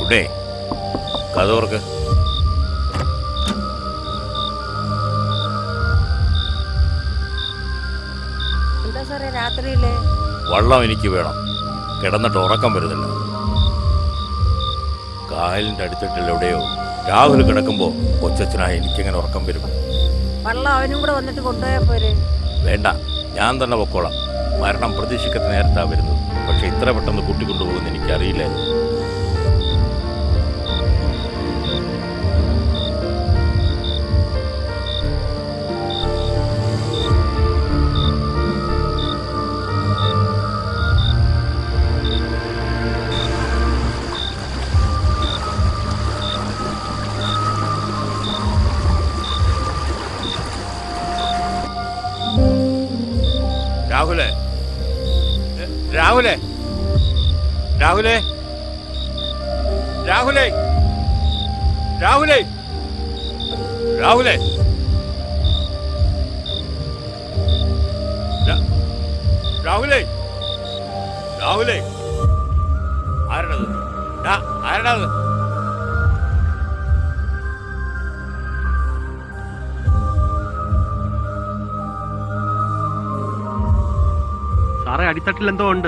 കുട്ടേ കഥ ഓർക്ക്. എന്താ സാറേ രാത്രിയില്ലേ? വള്ളം എനിക്ക് വേണം, കിടന്നിട്ട് ഉറക്കം വരുന്നില്ല. കായലിന്റെ അടുത്തിട്ടില്ല എവിടെയോ രാഹുൽ കിടക്കുമ്പോ കൊച്ചച്ഛനായി എനിക്കെങ്ങനെ ഉറക്കം വരും? വള്ളം അവനും കൂടെ വന്നിട്ട് കൊണ്ടുപോയാ പോരെ? വേണ്ട, ഞാൻ തന്നെ പൊക്കോളാം. മരണം പ്രതീക്ഷിക്കത്ത് നേരത്താ വരുന്നത്. പക്ഷെ ഇത്ര പെട്ടെന്ന് കൂട്ടിക്കൊണ്ടുപോകുമെന്ന് എനിക്കറിയില്ലായിരുന്നു. രാഹുലേ, രാഹുലേ, രാഹുലേ, രാഹുലേ, രാഹുലേ, രാഹുലേ, രാഹുലേ, രാഹുലേ, ആരാണത്? ആരാണത്? സാറേ, അടിത്തട്ടിൽ എന്തോ ഉണ്ട്.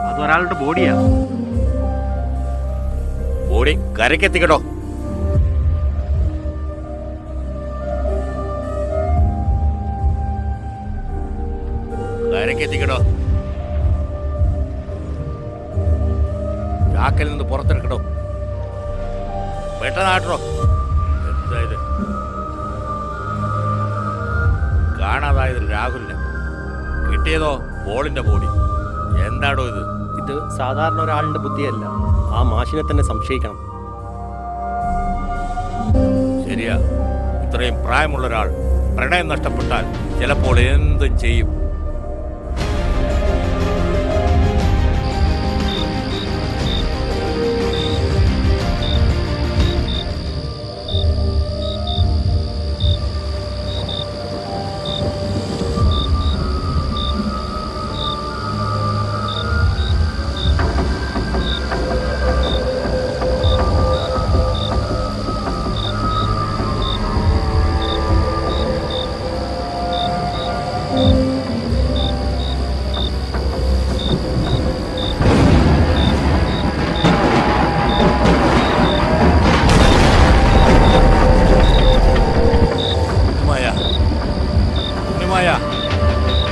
അത് ഒരാളുടെ ബോഡിയാ. ബോഡി കരക്കെത്തിക്കട്ടോ. കരക്കെത്തിക്കട്ടോ. ചാക്കിൽ നിന്ന് പുറത്തെടുക്കട്ടോ. പെട്ടെന്നാട്ടോ. എന്തായത്? കാണാതായത് രാഹുലിനെ, കിട്ടിയതോ ബോളിന്റെ ബോഡി. എന്താടോ ഇത്? ഇത് സാധാരണ ഒരാളുടെ ബുദ്ധിയല്ല. ആ മാഷിനെ തന്നെ സംശയിക്കണം. ശരിയാ, ഇത്രയും പ്രായമുള്ള ഒരാൾ പ്രണയം നഷ്ടപ്പെട്ടാൽ ചിലപ്പോൾ എന്തും ചെയ്യും.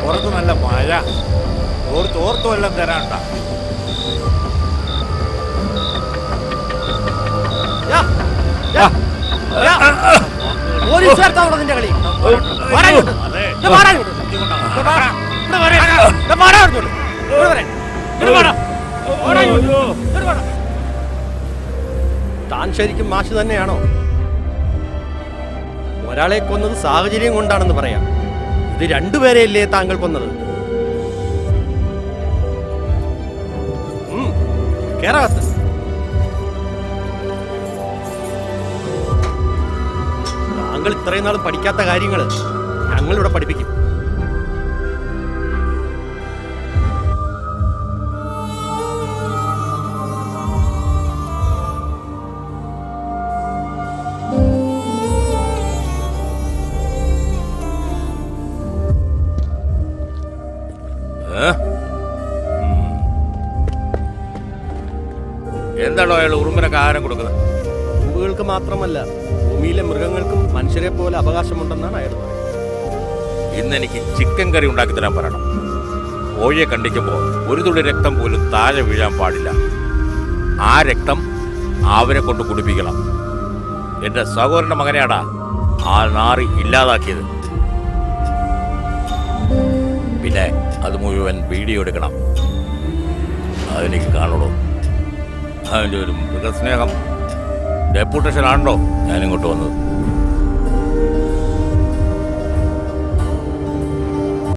പുറത്ത് നല്ല മഴ, ഓർത്തു എല്ലാം തരാണ്ട. താൻ ശരിക്കും മാഷ് തന്നെയാണോ? ഒരാളെ കൊന്നത് സാഹചര്യം കൊണ്ടാണെന്ന് പറയാം. ഇത് രണ്ടുപേരെയല്ലേ താങ്കൾ കൊന്നത്? കേറാത്ത താങ്കൾ ഇത്രയും നാൾ പഠിക്കാത്ത കാര്യങ്ങൾ ഞങ്ങളിവിടെ പഠിപ്പിക്കും. എന്താണോ അയാൾ ഉറുമ്പിനൊക്കെ ആഹാരം കൊടുക്കുന്നത്? ഉറുമ്പുകൾക്ക് മാത്രമല്ല, ഭൂമിയിലെ മൃഗങ്ങൾക്കും മനുഷ്യരെ പോലെ അവകാശമുണ്ടെന്നാണ് അയാൾ പറയുന്നത്. ഇന്നെനിക്ക് ചിക്കൻ കറി ഉണ്ടാക്കി തരാൻ പറയണം. കോഴിയെ കണ്ടിക്കുമ്പോൾ ഒരു തുള്ളി രക്തം പോലും താഴെ വീഴാൻ പാടില്ല. ആ രക്തം അവരെ കൊണ്ട് കുടിപ്പിക്കണം. എൻ്റെ സഹോദരൻ്റെ മകനെയാടാ ആ നാറി ഇല്ലാതാക്കിയത്. പിന്നെ അത് മുഴുവൻ വീഡിയോ എടുക്കണം. അതെനിക്ക് കാണുള്ളൂ. അതിൻ്റെ ഒരു മൃഗസ്നേഹം ഡെപ്യൂട്ടേഷനാണല്ലോ ഞാനിങ്ങോട്ട് വന്നത്.